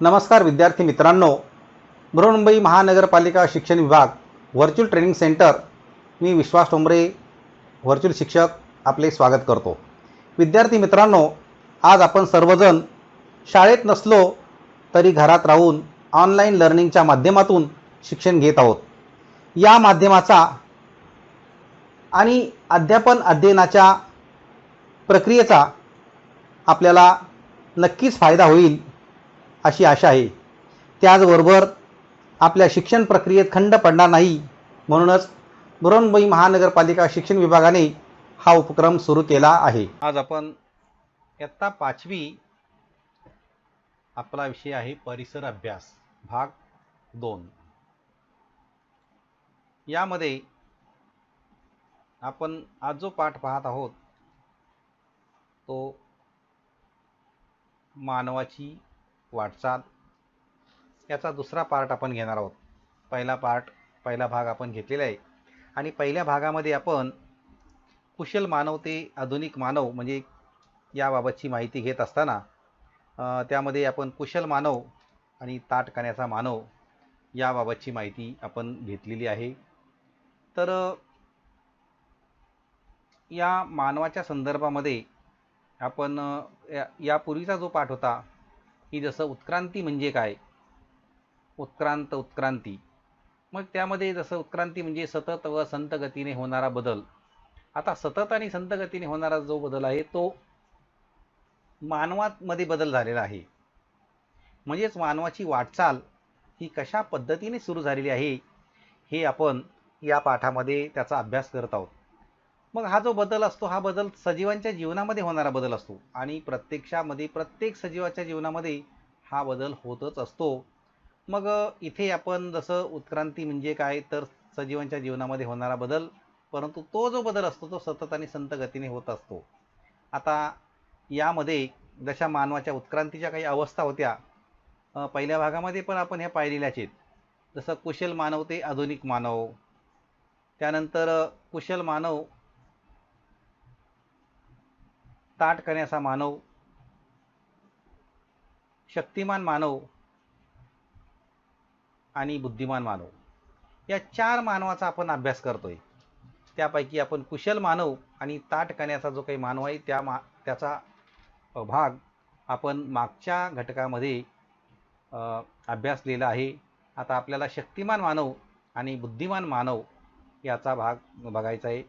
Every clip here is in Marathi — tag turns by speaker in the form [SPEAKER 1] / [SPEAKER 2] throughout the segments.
[SPEAKER 1] नमस्कार विद्यार्थी मित्रांनो, बृहन्मुंबई महानगरपालिका शिक्षण विभाग व्हर्च्युअल ट्रेनिंग सेंटर, मी विश्वास ठोंबरे व्हर्च्युअल शिक्षक आपले स्वागत करतो। विद्यार्थी मित्रांनो, आज आपण सर्वजण शाळेत नसलो तरी घरात राहून ऑनलाईन लर्निंगच्या माध्यमातून शिक्षण घेत आहोत। या माध्यमाचा आणि अध्यापन अध्ययनाच्या प्रक्रियेचा आपल्याला नक्कीच फायदा होईल अशी आशा आहे। त्याचबरोबर आपल्या शिक्षण प्रक्रियेत खंड पडणार नाही, म्हणूनच बृहन्मुंबई महानगरपालिका शिक्षण विभागाने हा उपक्रम सुरू केला आहे। आज आपण इयत्ता 5वी, आपला विषय आहे परिसर अभ्यास भाग 2। यामध्ये आपण आज जो पाठ पाहत आहोत तो मानवाची वाटचाल, याचा दुसरा पार्ट आपण घेणार आहोत। पहिला भाग आपण घेतलेला आहे आणि पहिल्या भागामध्ये आपण कुशल मानव ते आधुनिक मानव म्हणजे याबाबतची माहिती घेत असताना त्यामध्ये आपण कुशल मानव आणि ताठकाण्याचा मानव याबाबतची माहिती आपण घेतलेली आहे। तर या मानवाच्या संदर्भामध्ये आपण यापूर्वीचा जो पाठ होता की जसं उत्क्रांती म्हणजे काय, उत्क्रांती, मग त्यामध्ये जसं उत्क्रांती म्हणजे सतत व संत गतीने होणारा बदल। आता सतत आणि संत गतीने होणारा जो बदल आहे तो मानवामध्ये बदल झालेला आहे, म्हणजेच मानवाची वाटचाल ही कशा पद्धतीने सुरू झालेली आहे हे आपण या पाठामध्ये त्याचा अभ्यास करत आहोत। मग हा जो बदल असतो हा बदल सजीवांच्या जीवनामध्ये होणारा बदल असतो आणि प्रत्यक्षामध्ये प्रत्येक सजीवाच्या जीवनामध्ये हा बदल होतच असतो। मग इथे आपण जसं उत्क्रांती म्हणजे काय तर सजीवांच्या जीवनामध्ये होणारा बदल, परंतु तो जो बदल असतो तो सतत आणि संत गतीने होत असतो। आता यामध्ये जशा मानवाच्या उत्क्रांतीच्या काही अवस्था होत्या पहिल्या भागामध्ये पण आपण ह्या पाहिलेल्याच आहेत। जसं कुशल मानव ते आधुनिक मानव, त्यानंतर कुशल मानव ताठकाण्याचा मानव, शक्तिमान मानव आणि बुद्धिमान मानव, या 4 मानवाचा आपण अभ्यास करतोय। त्यापैकी आपण कुशल मानव आणि ताठकाण्याचा जो काही मानव आहे त्याचा भाग आपण मागच्या घटकामध्ये अभ्यासलेला आहे। आता आपल्याला शक्तिमान मानव आणि बुद्धिमान मानव याचा भाग बघायचा आहे।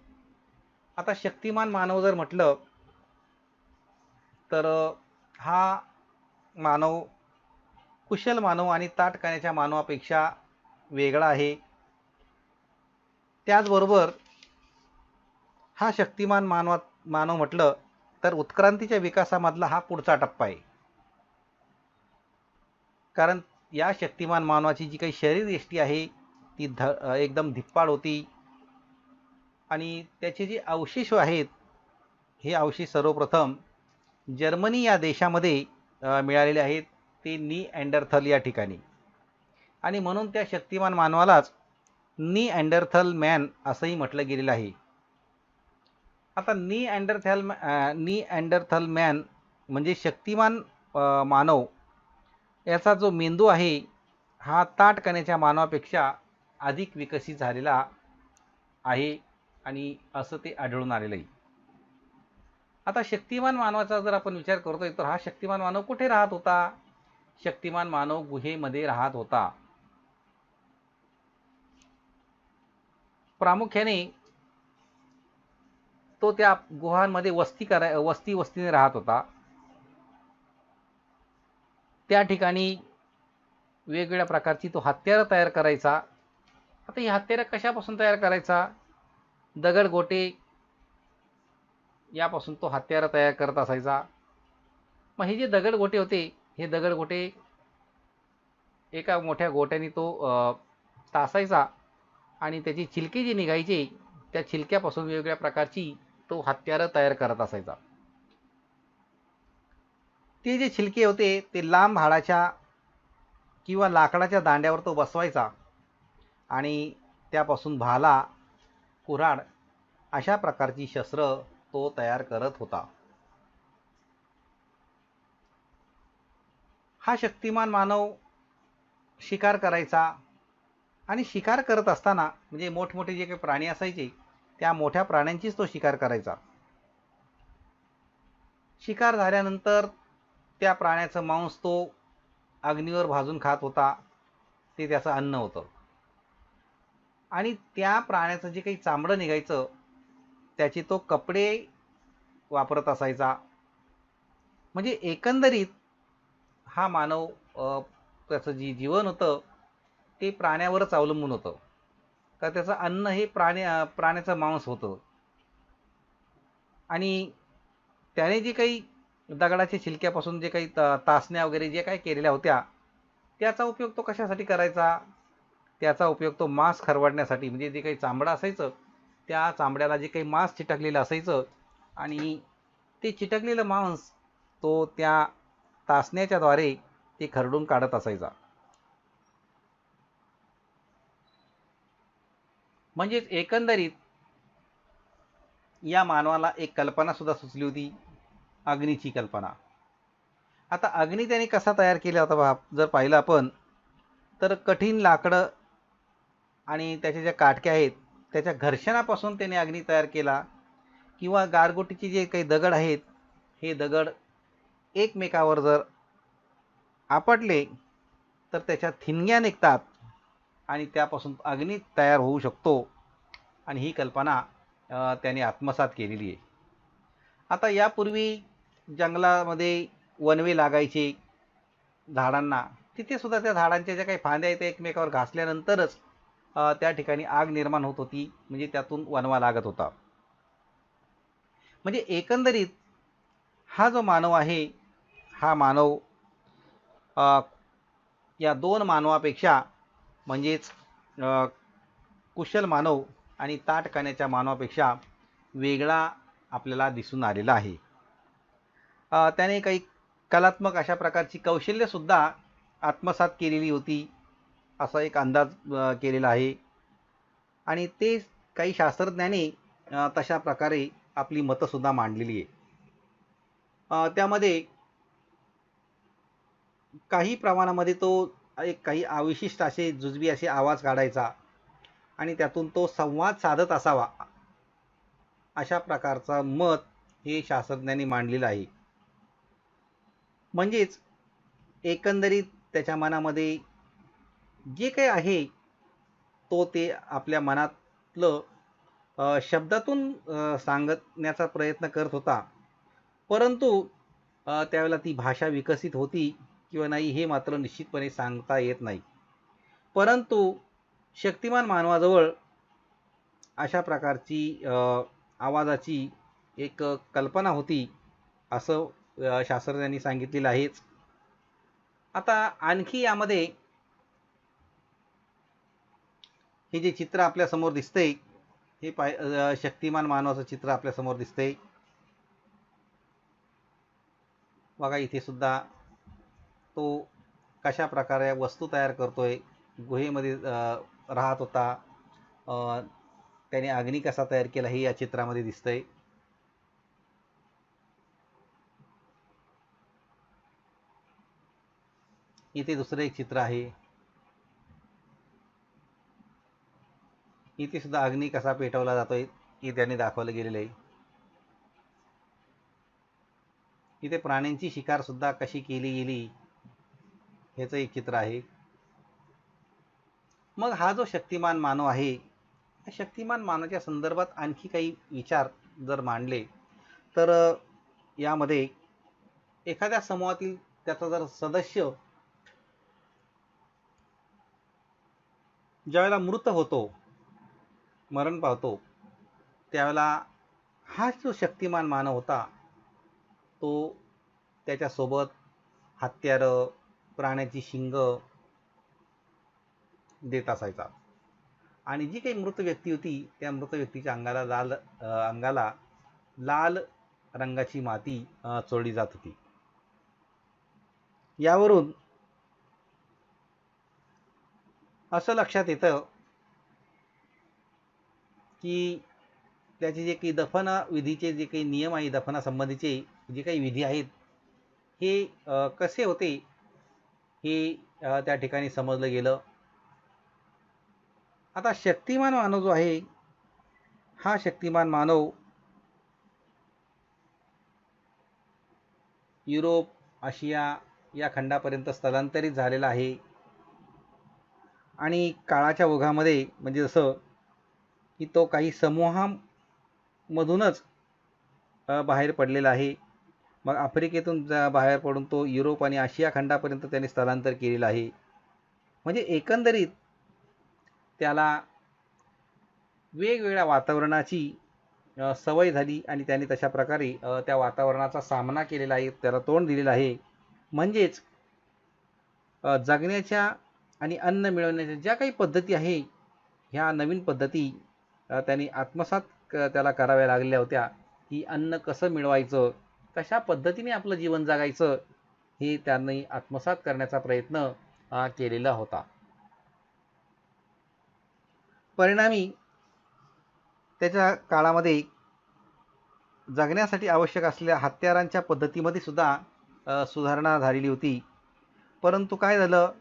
[SPEAKER 1] आता शक्तिमान मानव जर म्हटलं तर हा मानव कुशल मानव आणि ताठकाण्याच्या मानवापेक्षा वेगळा आहे। त्याचबरोबर हा शक्तिमान मानव म्हटलं तर उत्क्रांतीच्या विकासामधला हा पुढचा टप्पा आहे, कारण या शक्तिमान मानवाची जी काही शरीरयष्टी आहे ती एकदम धिप्पाड होती आणि त्याचे जे अवशेष आहेत हे अवशेष सर्वप्रथम जर्मनी या देशामध्ये मिळालेले आहेत, ते नीअँडरथल या ठिकाणी, आणि म्हणून त्या शक्तिमान मानवालाच नीअँडरथल मॅन असंही म्हटलं गेलेलं आहे। आता नीअँडरथल मॅन म्हणजे शक्तिमान मानव याचा जो मेंदू आहे हा ताठकाण्याच्या मानवापेक्षा अधिक विकसित झालेला आहे आणि असं ते आढळून आलेलं आहे। आता शक्तिमान मानवाचा जर आपण विचार करतोय तर हा शक्तिमान मानव कुठे राहत होता? शक्तिमान मानव गुहेमध्ये राहत होता। प्रामुख्याने तो त्या गुहांमध्ये वस्तीने राहत होता। त्या ठिकाणी वेगवेगळ्या प्रकारची तो हत्यारं तयार करायचा। आता ही हत्यारं कशापासून तयार करायचा? दगडगोटे यापासून तो हत्यारं तयार करत असायचा। मग हे जे दगडगोटे होते हे दगडगोटे एका मोठ्या गोट्याने तो तासायचा आणि त्याची छिलके जी निघायची त्या छिलक्यापासून वेगवेगळ्या प्रकारची तो हत्यारं तयार करत असायचा। ते जे छिलके होते ते लांब हाडाच्या किंवा लाकडाच्या दांड्यावर तो बसवायचा आणि त्यापासून भाला, कुऱ्हाड अशा प्रकारची शस्त्र तो तयार करत होता। हा शक्तिमान मानव शिकार करायचा आणि शिकार करत असताना म्हणजे मोठमोठे जे काही प्राणी असायचे त्या मोठ्या प्राण्यांचीच तो शिकार करायचा. शिकार झाल्यानंतर त्या प्राण्याचं मांस तो अग्नीवर भाजून खात होता. ते त्याचं अन्न होतं. आणि त्या प्राण्याचं जे काही चामडं निघायचं त्याचे तो कपडे वापरत असायचा. म्हणजे एकंदरीत हा मानव त्याचं जे जीवन होतं ते प्राण्यावरच अवलंबून होतं. का त्याचं अन्न हे प्राण्याचं मांस होतं. आणि त्याने जे काही दगडाच्या छिलक्यापासून जे काही तासण्या वगैरे जे काही केलेल्या होत्या त्याचा उपयोग तो कशासाठी करायचा? त्याचा उपयोग तो मांस खरवडण्यासाठी, म्हणजे जे काही चामडं असायचं त्या चामड्याला जे काही मांस चिटकलेलं असायचं आणि ते चिटकलेलं मांस तो त्या तासण्याच्या द्वारे ते खरडून काढत असायचा. म्हणजेच एकंदरीत या मानवाला एक कल्पना सुद्धा सुचली होती, अग्नीची कल्पना. आता अग्नी त्याने कसा तयार केला होता जर पाहिलं आपण तर कठीण लाकडं आणि त्याच्या ज्या काटक्या आहेत त्याच्या घर्षणापासून त्याने अग्नी तयार केला. किंवा गारगोटीचे जे काही दगड आहेत हे दगड एकमेकावर जर आपटले तर त्याच्या ठिणग्या निघतात आणि त्यापासून अग्नी तयार होऊ शकतो. आणि ही कल्पना त्याने आत्मसात केलेली आहे. आता यापूर्वी जंगलामध्ये वणवे लागायचे झाडांना, तिथे सुद्धा त्या झाडांच्या ज्या काही फांद्या आहेत एकमेकावर घासल्यानंतरच त्या ठिकाणी आग निर्माण होत होती, म्हणजे त्यातून वणवा लागत होता. म्हणजे एकंदरीत हा जो मानव आहे हा मानव या दोन मानवापेक्षा म्हणजेच कुशल मानव आणि ताठ खाण्याच्या मानवापेक्षा वेगळा आपल्याला दिसून आलेला आहे. त्याने काही कलात्मक अशा प्रकारची कौशल्यसुद्धा आत्मसात केलेली होती असा एक अंदाज केलेला आहे. आणि ते काही शास्त्रज्ञांनी तशा प्रकारे आपली मतंसुद्धा मांडलेली आहे. त्यामध्ये काही प्रमाणामध्ये तो काही अविशिष्ट असे जुजबी असे आवाज काढायचा आणि त्यातून तो संवाद साधत असावा अशा प्रकारचा मत हे शास्त्रज्ञांनी मांडलेलं आहे. म्हणजेच एकंदरीत त्याच्या मनामध्ये जे काही आहे तो ते आपल्या मनातलं शब्दातून सांगण्याचा प्रयत्न करत होता. परंतु त्यावेळेला ती भाषा विकसित होती किंवा नाही हे मात्र निश्चितपणे सांगता येत नाही. परंतु शक्तिमान मानवाजवळ अशा प्रकारची आवाजाची एक कल्पना होती असं शास्त्रज्ञांनी सांगितलेलं आहेच. आता आणखी यामध्ये हे जे चित्र आपल्यासमोर दिसतंय हे शक्तिमान मानवाचं चित्र आपल्यासमोर दिसतंय. बघा इथे सुद्धा तो कशा प्रकारे वस्तू तयार करतोय. गुहेमध्ये राहत होता. त्याने अग्नी कसा तयार केला हे या चित्रामध्ये दिसतंय. इथे दुसरं एक चित्र आहे. इथे सुद्धा अग्नी कसा पेटवला जातोय हे त्याने दाखवलं गेलेलं आहे. इथे प्राण्यांची शिकार सुद्धा कशी केली गेली ह्याचं एक चित्र आहे. मग हा जो शक्तिमान मानव आहे या शक्तिमान मानवाच्या संदर्भात आणखी काही विचार जर मांडले तर यामध्ये एखाद्या समूहातील त्याचा जर सदस्य ज्यावेळेला मृत होतो, मरण पावतो, त्यावेळेला हा जो शक्तिमान मानव होता तो त्याच्यासोबत हत्यारं, प्राण्याची शिंगं देत असायचा. आणि जी काही मृत व्यक्ती होती त्या मृत व्यक्तीच्या अंगाला लाल रंगाची माती चोळली जात होती. यावरून असं लक्षात येतं की त्याचे जे काही दफन विधीचे जे काही नियम आहे, दफनासंबंधीचे जे काही विधी आहेत हे कसे होते हे त्या ठिकाणी समजलं गेलं. आता शक्तिमान मानव जो आहे, हा शक्तिमान मानव युरोप, आशिया या खंडापर्यंत स्थलांतरित झालेला आहे. आणि काळाच्या ओघामध्ये म्हणजे जसं की तो काही समूहामधूनच बाहेर पडलेला आहे. मग आफ्रिकेतून बाहेर पडून तो युरोप आणि आशिया खंडापर्यंत त्याने स्थलांतर केलेलं आहे. म्हणजे एकंदरीत त्याला वेगवेगळ्या वातावरणाची सवय झाली आणि त्याने तशा प्रकारे त्या वातावरणाचा सामना केलेला आहे, त्याला तोंड दिलेलं आहे. म्हणजेच जगण्याच्या आणि अन्न मिळवण्याच्या ज्या काही पद्धती आहे, ह्या नवीन पद्धती त्यांनी आत्मसात त्याला कराव्या लागलेल्या होत्या, की अन्न कसं मिळवायचं, कशा पद्धतीने आपलं जीवन जगायचं, हे त्यांनी आत्मसात करण्याचा प्रयत्न केलेला होता. परिणामी त्याच्या काळामध्ये जगण्यासाठी आवश्यक असलेल्या हत्यारांच्या पद्धतीमध्ये सुद्धा सुधारणा झालेली होती. परंतु काय झालं,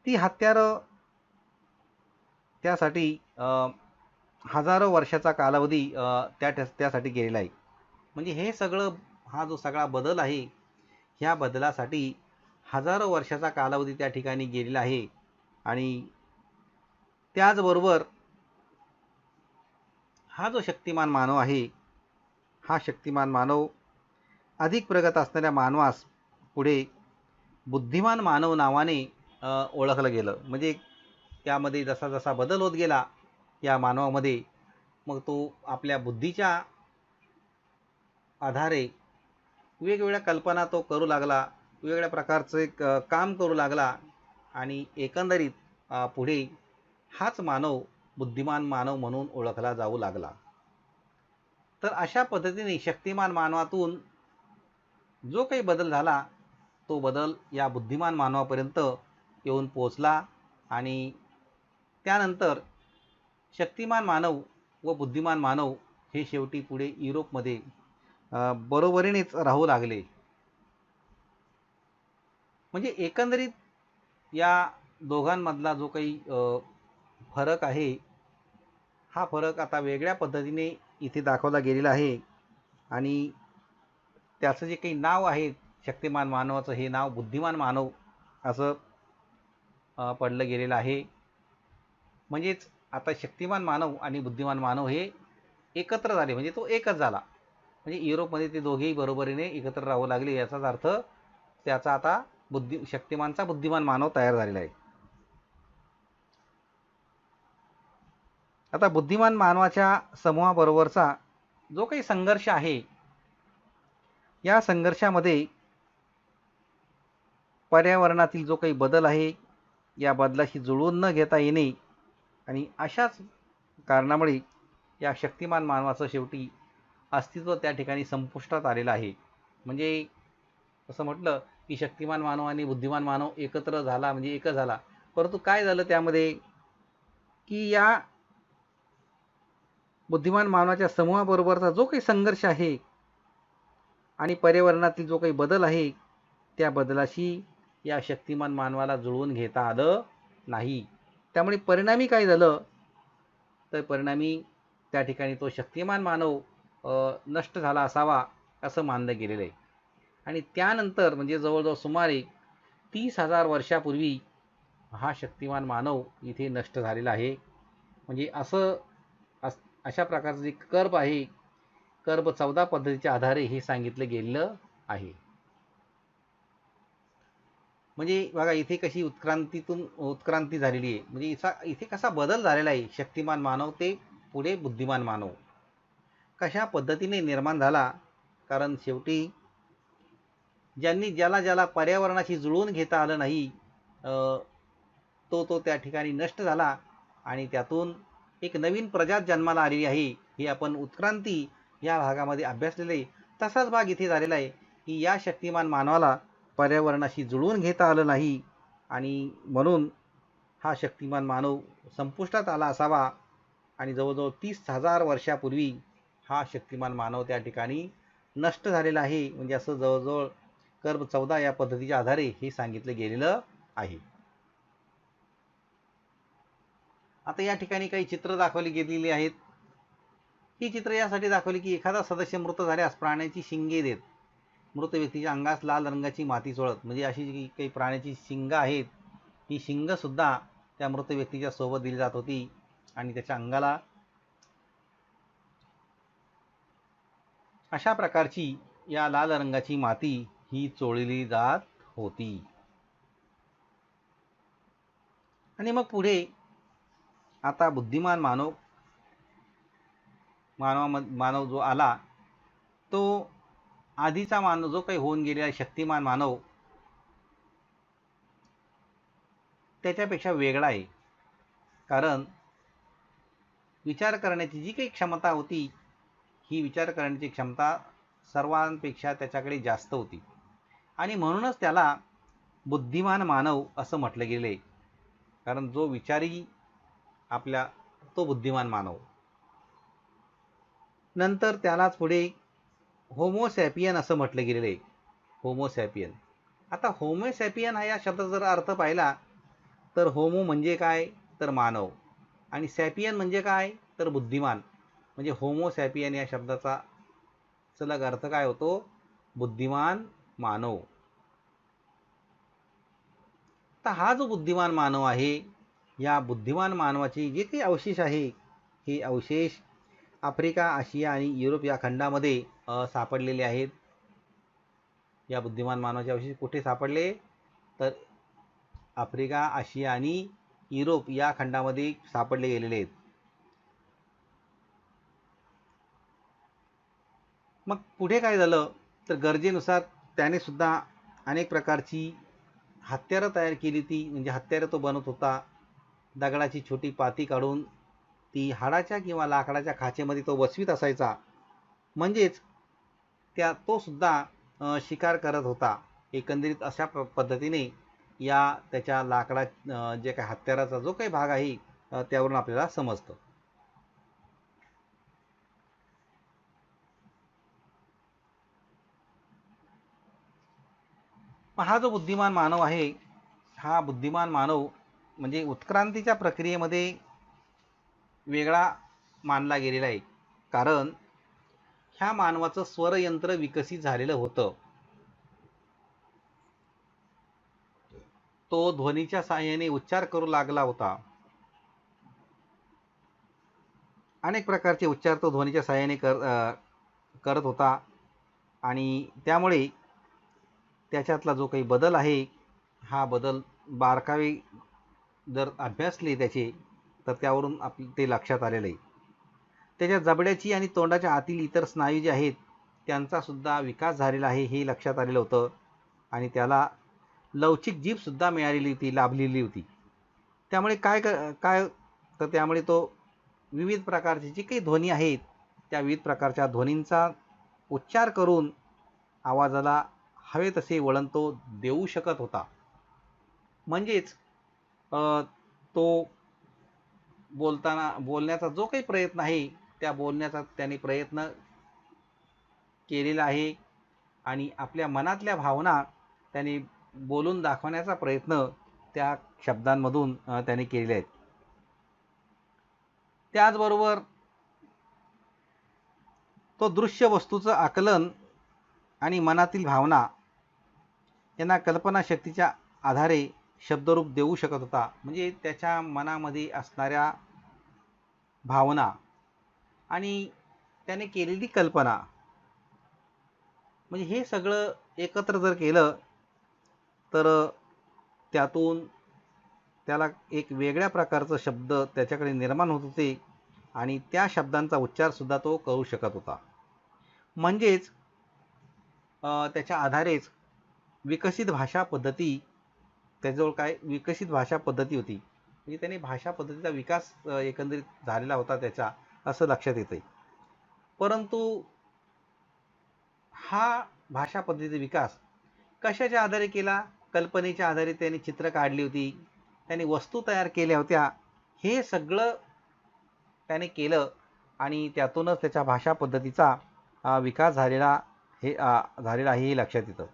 [SPEAKER 1] ती हत्यारं त्यासाठी हजारो वर्षाचा कालावधी त्यासाठी गेलेला आहे. म्हणजे हे सगळं, हा जो सगळा बदल आहे, ह्या बदलासाठी हजारो वर्षाचा कालावधी त्या ठिकाणी गेलेला आहे. आणि त्याचबरोबर हा जो शक्तिमान मानव आहे, हा शक्तिमान मानव अधिक प्रगत असणाऱ्या मानवास पुढे बुद्धिमान मानव नावाने ओळखलं गेलं. म्हणजे त्यामध्ये जसा जसा बदल होत गेला या मानवामध्ये, मग तो आपल्या बुद्धीच्या आधारे वेगवेगळ्या कल्पना तो करू लागला, वेगवेगळ्या प्रकारचं एक काम करू लागला आणि एकंदरीत पुढे हाच मानव बुद्धिमान मानव म्हणून ओळखला जाऊ लागला. तर अशा पद्धतीने शक्तिमान मानवातून जो काही बदल झाला, तो बदल या बुद्धिमान मानवापर्यंत येऊन पोचला. आणि त्यानंतर शक्तिमान मानव व बुद्धिमान मानव हे शेवटी पुढे युरोपमध्ये बरोबरीनेच राहू लागले. म्हणजे एकंदरीत या दोघांमधला जो काही फरक आहे, हा फरक आता वेगळ्या पद्धतीने इथे दाखवला गेलेला आहे. आणि त्याचं जे काही नाव आहे शक्तिमान मानवाचं, हे नाव बुद्धिमान मानव असं पडलं गेलेलं आहे. म्हणजेच आता शक्तिमान मानव आणि बुद्धिमान मानव हे एकत्र झाले, म्हणजे तो एकच झाला. म्हणजे युरोपमध्ये ते दोघेही बरोबरीने एकत्र राहू लागले, याचाच अर्थ त्याचा आता शक्तिमानचा बुद्धिमान मानव तयार झालेला आहे. आता बुद्धिमान मानवाच्या समूहाबरोबरचा जो काही संघर्ष आहे, या संघर्षामध्ये पर्यावरणातील जो काही बदल आहे, या बदलाशी जुळवून न घेता येणे आणि अशाच कारणामुळे या शक्तिमान मानवाचं शेवटी अस्तित्व त्या ठिकाणी संपुष्टात आलेलं आहे. म्हणजे असं म्हटलं की शक्तिमान मानव आणि बुद्धिमान मानव एकत्र झाला म्हणजे एकच झाला, परंतु काय झालं त्यामध्ये की या बुद्धिमान मानवाच्या समूहाबरोबरचा जो काही संघर्ष आहे आणि पर्यावरणातील जो काही बदल आहे, त्या बदलाशी या शक्तिमान मानवाला जुळवून घेता आलं नाही. त्यामुळे परिणामी काय झालं, तर परिणामी त्या ठिकाणी तो शक्तिमान मानव नष्ट झाला असावा असं मानलं गेलेलं आहे. आणि त्यानंतर म्हणजे जवळजवळ सुमारे 30,000 वर्षापूर्वी हा शक्तिमान मानव इथे नष्ट झालेला आहे. म्हणजे अशा प्रकारचं जे कर्ब आहे, कर्ब 14 पद्धतीच्या आधारे हे सांगितलं गेलेलं आहे. म्हणजे बघा इथे कशी उत्क्रांती झालेली आहे. म्हणजे इथे कसा बदल झालेला आहे, शक्तिमान मानव ते पुढे बुद्धिमान मानव कशा पद्धतीने निर्माण झाला. कारण शेवटी ज्याला पर्यावरणाशी जुळवून घेता आलं नाही, तो त्या ठिकाणी नष्ट झाला आणि त्यातून एक नवीन प्रजात जन्माला आलेली आहे. ही आपण उत्क्रांती या भागामध्ये अभ्यासलेले. तसाच भाग इथे झालेला आहे की या शक्तिमान मानवाला पर्यावरणाशी जुळवून घेता आलं नाही आणि म्हणून हा शक्तिमान मानव संपुष्टात आला असावा. आणि जवळजवळ 30,000 वर्षापूर्वी हा शक्तिमान मानव त्या ठिकाणी नष्ट झालेला आहे. म्हणजे असं जवळजवळ कर्ब 14 या पद्धतीच्या आधारे हे सांगितलं गेलेलं आहे. आता या ठिकाणी काही चित्र दाखवली गेलेली आहेत. ही चित्र यासाठी दाखवली की एखादा सदस्य मृत झाल्यास प्राण्याची शिंगे देत मृत व्यक्तीच्या अंगास लाल रंगाची माती चोळत, म्हणजे अशी जी काही प्राण्याची शिंग आहेत ही शिंग सुद्धा त्या मृत व्यक्तीच्या सोबत दिली जात होती आणि त्याच्या अंगाला अशा प्रकारची या लाल रंगाची माती ही चोळली जात होती. आणि मग पुढे आता बुद्धिमान मानव जो आला तो आधीचा मानव जो काही होऊन गेलेला शक्तिमान मानव त्याच्यापेक्षा वेगळा आहे. कारण विचार करण्याची जी काही क्षमता होती ही विचार करण्याची क्षमता सर्वांपेक्षा त्याच्याकडे जास्त होती आणि म्हणूनच त्याला बुद्धिमान मानव असं म्हटलं गेले. कारण जो विचारी आपल्या तो बुद्धिमान मानव. नंतर त्यालाच पुढे होमोसॅपियन असं म्हटलं गेलेलं आहे. होमोसॅपियन. आता होमोसॅपियन हा या शब्दाचा जर अर्थ पाहिला तर होमो म्हणजे काय तर मानव आणि सॅपियन म्हणजे काय तर बुद्धिमान. म्हणजे होमोसॅपियन या शब्दाचा सलग अर्थ काय होतो बुद्धिमान मानव. तर हा जो बुद्धिमान मानव आहे या बुद्धिमान मानवाचे जे काही अवशेष आहे हे अवशेष आफ्रिका, आशिया आणि युरोप या खंडामध्ये सापडलेले आहेत. या बुद्धिमान मानवाचे अवशेष कुठे सापडले तर आफ्रिका, आशिया आणि युरोप या खंडामध्ये सापडले गेलेले आहेत. मग पुढे काय झालं तर गरजेनुसार त्याने सुद्धा अनेक प्रकारची हत्यारं तयार केली होती. म्हणजे हत्यारं तो बनवत होता. दगडाची छोटी पाती काढून ती हाडाच्या किंवा लाकडाच्या खाचेमध्ये तो बसवीत असायचा. म्हणजेच तो सुद्धा शिकार करत होता. एकंदरीत अशा पद्धतीने या त्याच्या लाकडा जे काही हत्याराचा जो काही भाग आहे त्यावरून आपल्याला समजतं. हा जो बुद्धिमान मानव आहे हा बुद्धिमान मानव म्हणजे उत्क्रांतीच्या प्रक्रियेमध्ये वेगळा मानला गेलेला आहे. कारण ह्या मानवाचं स्वरयंत्र विकसित झालेलं होतं. तो ध्वनीच्या साहाय्याने उच्चार करू लागला होता. अनेक प्रकारचे उच्चार तो ध्वनीच्या साहाय्याने करत होता आणि त्यामुळे त्याच्यातला जो काही बदल आहे हा बदल बारकावे जर अभ्यासले त्याचे तर त्यावरून ते लक्षात आलेलं आहे. त्याच्या जबड्याची आणि तोंडाच्या आतील इतर स्नायू जे आहेत त्यांचा सुद्धा विकास झालेला आहे हे लक्षात आलेलं होतं आणि त्याला लवचिक जीभसुद्धा मिळालेली होती, लाभलेली होती. त्यामुळे काय तर त्यामुळे तो विविध प्रकारचे जे काही ध्वनी आहेत त्या विविध प्रकारच्या ध्वनींचा उच्चार करून आवाजाला हवे तसे वळण तो देऊ शकत होता. म्हणजेच तो बोलण्याचा जो काही प्रयत्न आहे त्या बोलण्याचा त्याने प्रयत्न केलेला आहे आणि आपल्या मनातल्या भावना त्याने बोलून दाखवण्याचा प्रयत्न त्या शब्दांमधून त्याने केलेले आहेत. त्याचबरोबर तो दृश्य वस्तूचं आकलन आणि मनातील भावना यांना कल्पनाशक्तीच्या आधारे शब्दरूप देऊ शकत होता. म्हणजे त्याच्या मनामध्ये असणाऱ्या भावना आणि त्याने केलेली कल्पना म्हणजे हे सगळं एकत्र जर केलं तर त्यातून त्याला एक वेगळ्या प्रकारचं शब्द त्याच्याकडे निर्माण होत होते आणि त्या शब्दांचा उच्चारसुद्धा तो करू शकत होता. म्हणजेच त्याच्या आधारेच विकसित भाषा पद्धती त्याजवळ काय विकसित भाषा पद्धती होती. म्हणजे त्याने भाषा पद्धतीचा विकास एकंदरीत झालेला होता त्याच्या असं लक्षात येते. परंतु हा भाषा पद्धतीचा विकास कशाच्या आधारे केला? कल्पनेच्या आधारे त्याने चित्र काढली होती, त्याने वस्तू तयार केल्या होत्या. हे सगळं त्याने केलं आणि त्यातूनच त्याच्या भाषा पद्धतीचा विकास झालेला आहे हे लक्षात येतं.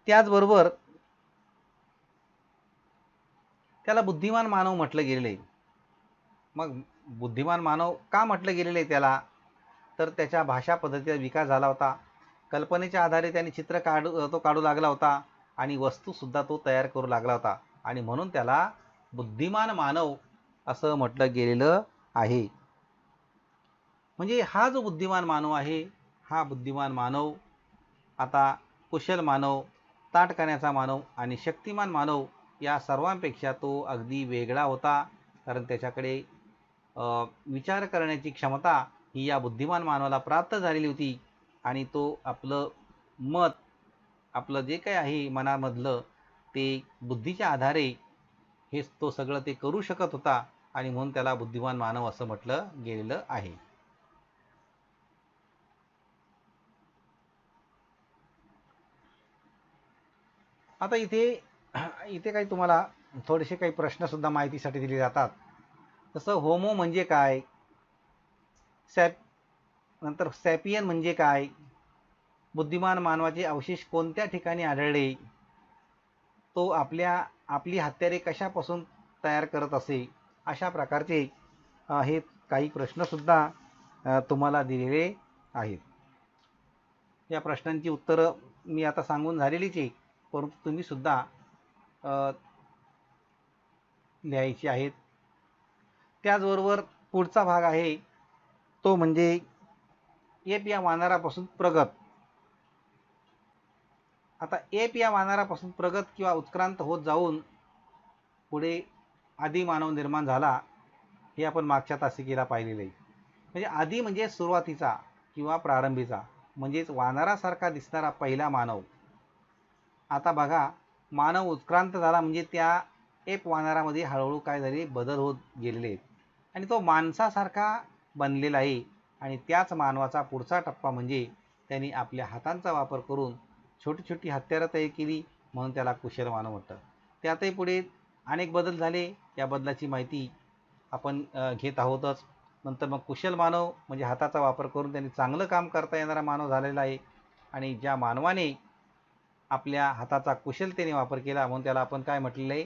[SPEAKER 1] त्याचबरोबर त्याला बुद्धिमान मानव म्हटलं गेलेलं आहे. मग बुद्धिमान मानव का म्हटलं गेलेलं आहे त्याला? तर त्याच्या भाषा पद्धतीचा विकास झाला होता. कल्पनेच्या आधारे त्याने चित्र काढू लागला होता आणि वस्तूसुद्धा तो तयार करू लागला होता आणि म्हणून त्याला बुद्धिमान मानव असं म्हटलं गेलेलं आहे. म्हणजे हा जो बुद्धिमान मानव आहे, हा बुद्धिमान मानव आता कुशल मानव, ताठकाण्याचा मानव आणि शक्तिमान मानव या सर्वांपेक्षा तो अगदी वेगळा होता. कारण त्याच्याकडे विचार करण्याची क्षमता ही या बुद्धिमान मानवाला प्राप्त झालेली होती आणि तो आपलं मत, आपलं जे काही आहे मनामधलं, ते बुद्धीच्या आधारे हे तो सगळं ते करू शकत होता आणि म्हणून त्याला बुद्धिमान मानव असं म्हटलं गेलेलं आहे. आता इथे काही तुम्हाला थोडेसे काही प्रश्नसुद्धा माहितीसाठी दिले जातात. तसं होमो म्हणजे काय, नंतर सॅपियन म्हणजे काय, बुद्धिमान मानवाचे अवशेष कोणत्या ठिकाणी आढळले, तो आपली हत्यारे कशापासून तयार करत असे, अशा प्रकारचे हे काही प्रश्नसुद्धा तुम्हाला दिलेले आहेत. या प्रश्नांची उत्तरं मी आता सांगून झालेलीच आहे, परंतु तुम्ही सुद्धा लिहायची आहेत. त्याचबरोबर पुढचा भाग आहे तो म्हणजे एप या वानरापासून प्रगत. आता एप या वानरापासून प्रगत किंवा उत्क्रांत होत जाऊन पुढे आदी मानव निर्माण झाला, हे आपण मागच्या तासिकेला पाहिलेलं आहे. म्हणजे आदी म्हणजे सुरुवातीचा किंवा प्रारंभीचा, म्हणजेच वानरासारखा दिसणारा पहिला मानव. आता बघा, मानव उत्क्रांत झाला म्हणजे त्या एप वानरामध्ये हळूहळू काय झाले, बदल होत गेलेले आहेत आणि तो माणसासारखा बनलेला आहे. आणि त्याच मानवाचा पुढचा टप्पा म्हणजे त्यांनी आपल्या हातांचा वापर करून छोटी छोटी हत्यारं तयार केली, म्हणून त्याला कुशल मानव म्हणतात. त्यातही पुढे अनेक बदल झाले, या बदलाची माहिती आपण घेत आहोतच. नंतर मग कुशल मानव म्हणजे हाताचा वापर करून त्यांनी चांगलं काम करता येणारा मानव झालेला आहे आणि ज्या मानवाने आपल्या हाताचा कुशलतेने वापर केला म्हणून त्याला आपण काय म्हटलेलं आहे,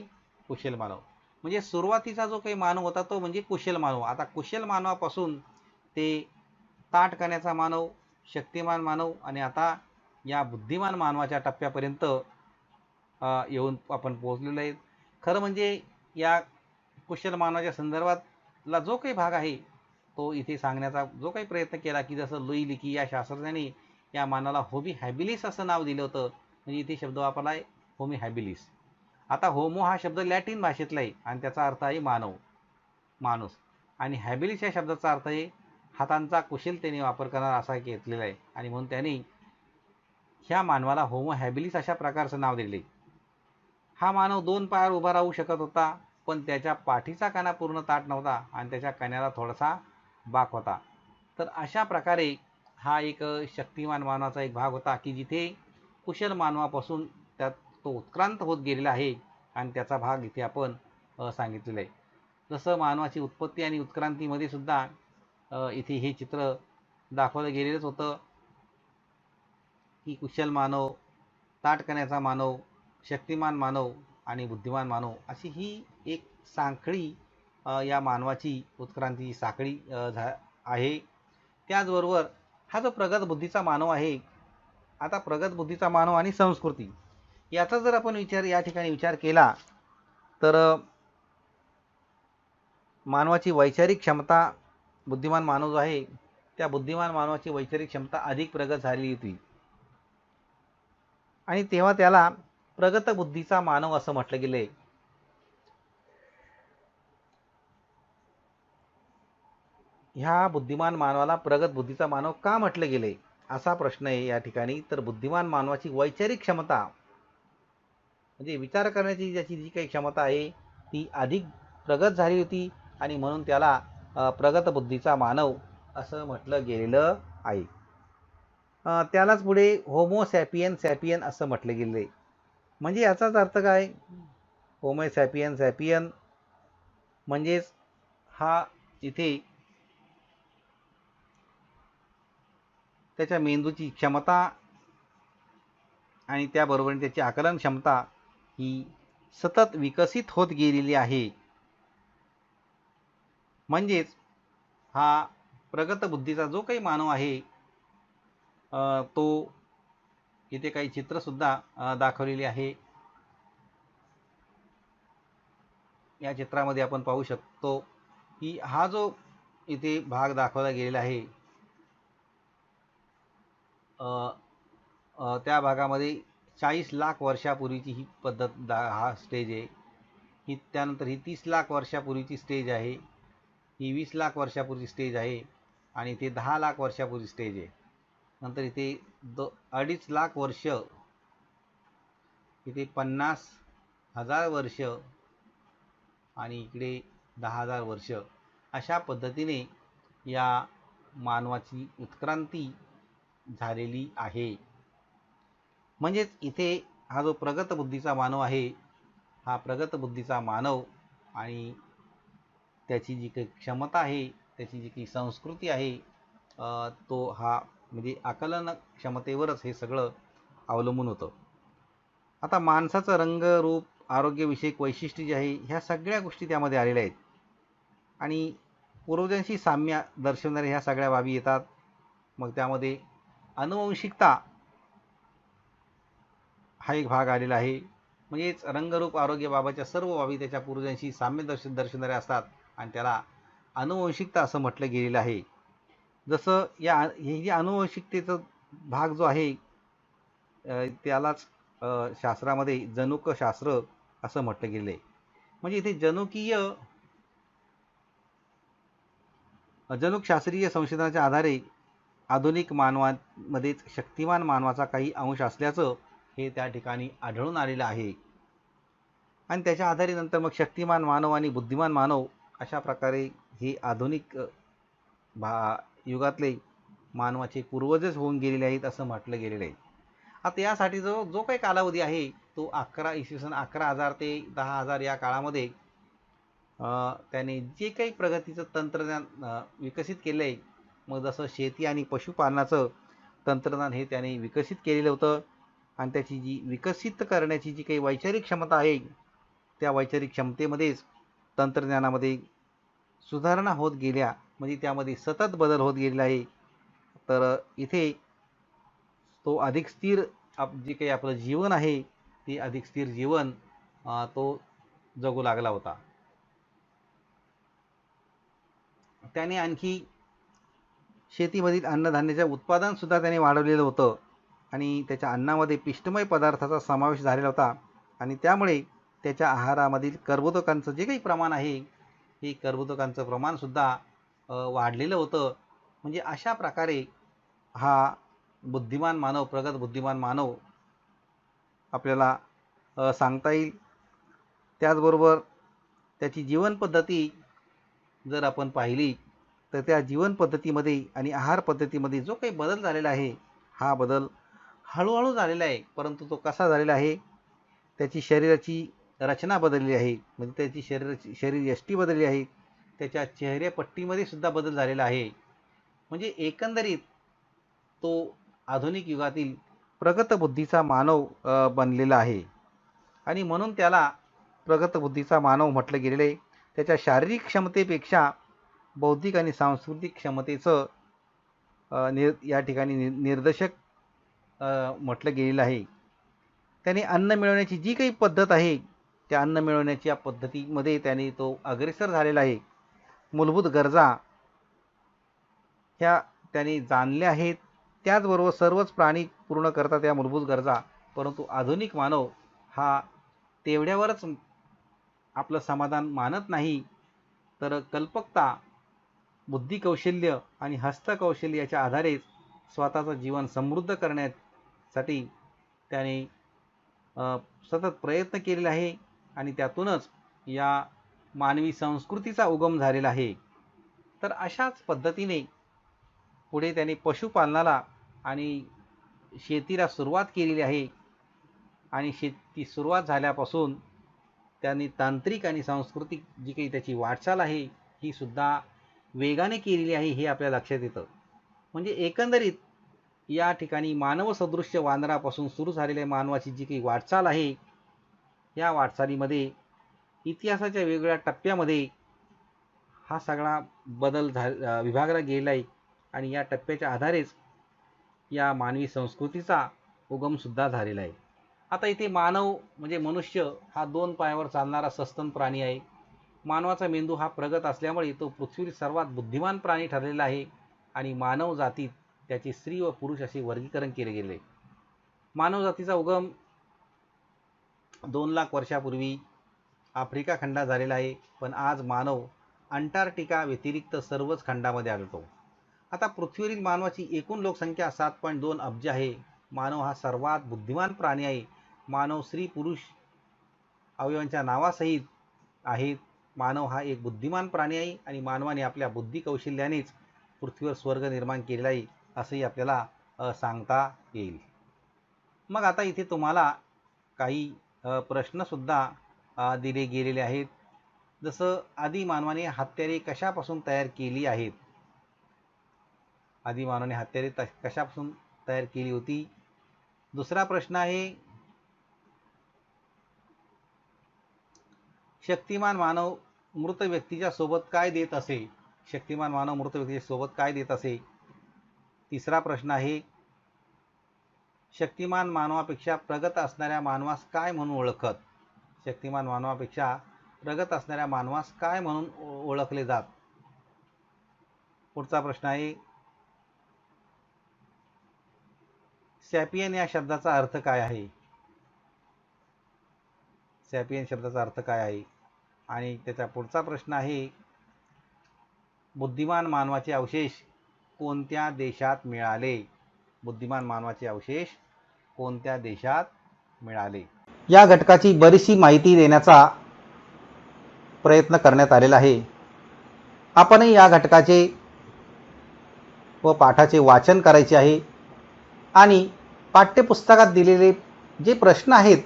[SPEAKER 1] कुशल मानव. म्हणजे सुरुवातीचा जो काही मानव होता तो म्हणजे कुशल मानव. आता कुशल मानवापासून ते ताठकाण्याचा मानव, शक्तिमान मानव आणि आता या बुद्धिमान मानवाच्या टप्प्यापर्यंत येऊन आपण पोहोचलेलो आहे. खरं म्हणजे या कुशल मानवाच्या संदर्भातला जो काही भाग आहे तो इथे सांगण्याचा जो काही प्रयत्न केला, की जसं लुई लिकी या शास्त्रज्ञांनी या मानवाला होमी हॅबिलिस असं नाव दिलं होतं. म्हणजे इथे शब्द वापरला आहे होमी हॅबिलिस. आता होमो हा शब्द लॅटिन भाषेतला आहे आणि त्याचा अर्थ आहे मानव, माणूस, आणि हॅबिलिस या शब्दाचा अर्थ आहे हातांचा कुशलतेने वापर करणारा असा घेतलेला आहे आणि म्हणून त्यांनी ह्या मानवाला होमो हॅबिलिस अशा प्रकारचं नाव दिले. हा मानव 2 पायावर उभा राहू शकत होता, पण त्याच्या पाठीचा कणा पूर्ण ताठ नव्हता आणि त्याच्या कण्याला थोडासा बाक होता. तर अशा प्रकारे हा एक शक्तिमान मानवाचा एक भाग होता, की जिथे कुशल मानवापासून त्यात तो उत्क्रांत होत गेलेला आहे आणि त्याचा भाग इथे आपण सांगितलेला आहे. जसं मानवाची उत्पत्ती आणि उत्क्रांतीमध्ये सुद्धा इथे हे चित्र दाखवलं गेलेलंच होतं, की कुशल मानव, ताठकण्याचा मानव, शक्तिमान मानव आणि बुद्धिमान मानव अशी ही एक साखळी या मानवाची उत्क्रांतीची साखळी आहे. त्याचबरोबर हा जो प्रगत बुद्धीचा मानव आहे, आता प्रगत बुद्धीचा मानव आणि संस्कृती याचा जर आपण या ठिकाणी विचार केला तर मानवाची वैचारिक क्षमता, बुद्धिमान मानव जो आहे त्या बुद्धिमान मानवाची वैचारिक क्षमता अधिक प्रगत झालेली होती आणि तेव्हा त्याला प्रगत बुद्धीचा मानव असं म्हटलं गेले. ह्या बुद्धिमान मानवाला प्रगत बुद्धीचा मानव का म्हटलं गेले असा प्रश्न आहे या ठिकाणी. तर बुद्धिमान मानवाची वैचारिक क्षमता म्हणजे विचार करण्याची ज्याची जी काही क्षमता आहे ती अधिक प्रगत झाली होती आणि म्हणून त्याला प्रगत बुद्धीचा मानव असं म्हटलं गेलेलं आहे. त्यालाच पुढे होमो सॅपियन असं म्हटलं गेले. म्हणजे याचाच अर्थ काय, होमो सॅपियन म्हणजेच हा इथे त्याच्या मेंदूची क्षमता आणि त्याबरोबरीने त्याची आकलन क्षमता ही सतत विकसित होत गेलेली आहे. म्हणजेच हा प्रगत बुद्धीचा जो काही मानव आहे तो इथे काही चित्रसुद्धा दाखवलेली आहे. या चित्रामध्ये आपण पाहू शकतो की हा जो इथे भाग दाखवला गेलेला आहे त्या भागामध्ये 40 लाख वर्षापूर्वीची ही पद्धत हा स्टेज आहे. त्यानंतर ही 30 लाख वर्षापूर्वीची स्टेज आहे. ही 20 लाख वर्षापूर्वीची स्टेज आहे आणि इथे 10 लाख वर्षापूर्वी स्टेज आहे. नंतर इथे 2.5 लाख वर्ष, इथे 50,000 वर्ष आणि इकडे 10,000 वर्ष अशा पद्धतीने या मानवाची उत्क्रांती झालेली आहे. म्हणजेच इथे हा जो प्रगत बुद्धीचा मानव आहे, हा प्रगत बुद्धीचा मानव आणि त्याची जी काही क्षमता आहे, त्याची जी काही संस्कृती आहे, तो हा म्हणजे आकलन क्षमतेवरच हे सगळं अवलंबून होतं. आता माणसाचं रंग, रूप, आरोग्यविषयक वैशिष्ट्य जे आहे, ह्या सगळ्या गोष्टी त्यामध्ये आलेल्या आहेत आणि पूर्वजांशी साम्य दर्शवणाऱ्या ह्या सगळ्या बाबी येतात. मग त्यामध्ये आनुवंशिकता हा एक भाग आलेला आहे. म्हणजेच रंगरूप आरोग्याबाबतच्या सर्व बाबी त्याच्या पूर्वजांशी साम्य दर्शवणाऱ्या असतात आणि त्याला आनुवंशिकता असं म्हटलं गेलेलं आहे. जसं हे जे आनुवंशिकतेचा भाग जो आहे त्यालाच शास्त्रामध्ये जनुकशास्त्र असं म्हटलं गेलं आहे. म्हणजे इथे जनुकशास्त्रीय संशोधनाच्या आधारे आधुनिक मानवामध्येच शक्तिमान मानवाचा काही अंश असल्याचं हे त्या ठिकाणी आढळून आलेलं आहे आणि त्याच्या आधारे नंतर मग शक्तिमान मानव आणि बुद्धिमान मानव अशा प्रकारे हे आधुनिक युगातले मानवाचे पूर्वजच होऊन गेलेले आहेत असं म्हटलं गेलेलं आहे. आता यासाठी जो काही कालावधी आहे तो इसवी सन 11,000 ते 10,000 या काळामध्ये त्याने जे काही प्रगतीचं तंत्रज्ञान विकसित केलं आहे, मग जसं शेती आणि पशुपालनाचं तंत्रज्ञान हे त्याने विकसित केलेलं होतं आणि त्याची जी विकसित करण्याची जी काही वैचारिक क्षमता आहे, त्या वैचारिक क्षमतेमध्येच तंत्रज्ञानामध्ये सुधारणा होत गेल्या, म्हणजे त्यामध्ये सतत बदल होत गेलेला आहे. तर इथे तो अधिक स्थिर जे काही आपलं जीवन आहे ते अधिक स्थिर जीवन तो जगू लागला होता. त्याने आणखी शेतीमधील अन्नधान्याचे उत्पादन सुद्धा त्याने वाढवलेलं होतं आणि त्याच्या अन्नामध्ये पिष्टमय पदार्थाचा समावेश झालेला होता आणि त्यामुळे त्याच्या आहारामधील कर्बोदकांचं जे काही प्रमाण आहे, हे कर्बोदकांचं प्रमाणसुद्धा वाढलेलं होतं. म्हणजे अशा प्रकारे हा बुद्धिमान मानव, प्रगत बुद्धिमान मानव आपल्याला सांगता येईल. त्याचबरोबर त्याची जीवनपद्धती जर आपण पाहिली तर त्या जीवनपद्धतीमध्ये आणि आहार पद्धतीमध्ये जो काही बदल झालेला आहे, हा बदल हळूहळू झालेला आहे, परंतु तो कसा झालेला आहे, त्याची शरीराची रचना बदलली आहे, म्हणजे त्याची शरीर यष्टी बदलली आहे, त्याच्या चेहऱ्यापट्टीमध्ये सुद्धा बदल झालेला आहे. म्हणजे एकंदरीत तो आधुनिक युगातील प्रगत बुद्धीचा मानव बनलेला आहे आणि म्हणून त्याला प्रगत बुद्धीचा मानव म्हटलं गेलेलं आहे. त्याच्या शारीरिक क्षमतेपेक्षा बौद्धिक आणि सांस्कृतिक क्षमतेचं या ठिकाणी निर्देशक म्हटलं गेलेलं आहे. त्याने अन्न मिळवण्याची जी काही पद्धत आहे, त्या अन्न मिळवण्याच्या पद्धतीमध्ये त्याने तो अग्रेसर झालेला आहे. मूलभूत गरजा ह्या त्याने जाणल्या आहेत. त्याचबरोबर सर्वच प्राणी पूर्ण करतात या मूलभूत गरजा, परंतु आधुनिक मानव हा तेवढ्यावरच आपलं समाधान मानत नाही, तर कल्पकता, बुद्धिकौशल्य आणि हस्तकौशल्य याच्या आधारेच स्वतःचं जीवन समृद्ध करण्यासाठी त्याने सतत प्रयत्न केलेला आहे आणि त्यातूनच या मानवी संस्कृतीचा उगम झालेला आहे. तर अशाच पद्धतीने पुढे त्याने पशुपालनाला आणि शेतीला सुरुवात केलेली आहे आणि शेती सुरुवात झाल्यापासून त्यांनी तांत्रिक आणि सांस्कृतिक जी काही त्याची वाटचाल आहे ही सुद्धा वेगाने केलेली आहे, हे आपल्या लक्षात येतं. म्हणजे एकंदरीत या ठिकाणी मानव सदृश्य वानरापासून सुरू झालेल्या मानवाची जी काही वाटचाल आहे, या वाटचालीमध्ये इतिहासाच्या वेगवेगळ्या टप्प्यामध्ये हा सगळा बदल विभागला गेला आहे आणि या टप्प्याच्या आधारेच या मानवी संस्कृतीचा उगमसुद्धा झालेला आहे. आता इथे मानव म्हणजे मनुष्य हा 2 पायावर चालणारा सस्तन प्राणी आहे. मानवाचा मेंदू हा प्रगत असल्यामुळे तो पृथ्वीवरील सर्वात बुद्धिमान प्राणी ठरलेला आहे आणि मानव जातीत त्याचे स्त्री व पुरुष असे वर्गीकरण केले गेले. मानव जातीचा उगम 2 लाख वर्षापूर्वी आफ्रिका खंडात झालेला आहे, पण आज मानव अंटार्क्टिका व्यतिरिक्त सर्वच खंडामध्ये आढळतो. आता पृथ्वीवरील मानवाची एकूण लोकसंख्या 7.2 अब्ज आहे. मानव हा सर्वात बुद्धिमान प्राणी आहे. मानव स्त्री पुरुष अवयवांच्या नावासहित आहेत. मानव हा एक बुद्धिमान प्राणी आहे आणि मानवाने आपल्या बुद्धी कौशल्यानेच पृथ्वीवर स्वर्ग निर्माण केलेला आहे असंही आपल्याला सांगता येईल. मग आता इथे तुम्हाला काही प्रश्नसुद्धा दिले गेलेले आहेत. जसं आदी मानवाने हत्यारे कशापासून तयार केली आहेत. आदी मानवाने हत्यारे कशापासून तयार केली होती. दुसरा प्रश्न आहे, शक्तिमान मानव मृत व्यक्तीच्या सोबत काय देत असे. शक्तिमान मानव मृत व्यक्तीच्या सोबत काय देत असे. तिसरा प्रश्न आहे, शक्तिमान मानवापेक्षा प्रगत असणाऱ्या मानवास काय म्हणून ओळखत. शक्तिमान मानवापेक्षा प्रगत असणाऱ्या मानवास काय म्हणून ओळखले जात. पुढचा प्रश्न आहे, सॅपियन या शब्दाचा अर्थ काय आहे. सॅपियन शब्दाचा अर्थ काय आहे. आणि त्याचा पुढचा प्रश्न आहे, बुद्धिमान मानवाचे अवशेष कोणत्या देशात मिळाले. बुद्धिमान मानवाचे अवशेष कोणत्या देशात मिळाले. या घटकाची बरीचशी माहिती देण्याचा प्रयत्न करण्यात आलेला आहे. आपणही या घटकाचे व पाठाचे वाचन करायचे आहे आणि पाठ्यपुस्तकात दिलेले जे प्रश्न आहेत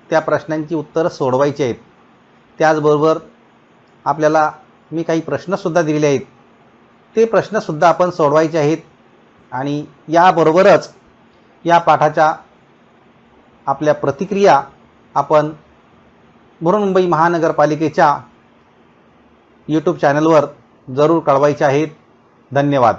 [SPEAKER 1] त्या प्रश्नांची उत्तरं सोडवायची आहेत. त्याचबरोबर आपल्याला मी काही प्रश्नसुद्धा दिलेले आहेत, ते प्रश्नसुद्धा आपण सोडवायचे आहेत. आणि याबरोबरच या पाठाच्या आपल्या प्रतिक्रिया आपण बृहन्मुंबई महानगरपालिकेच्या यूट्यूब चॅनलवर जरूर कळवायच्या आहेत. धन्यवाद.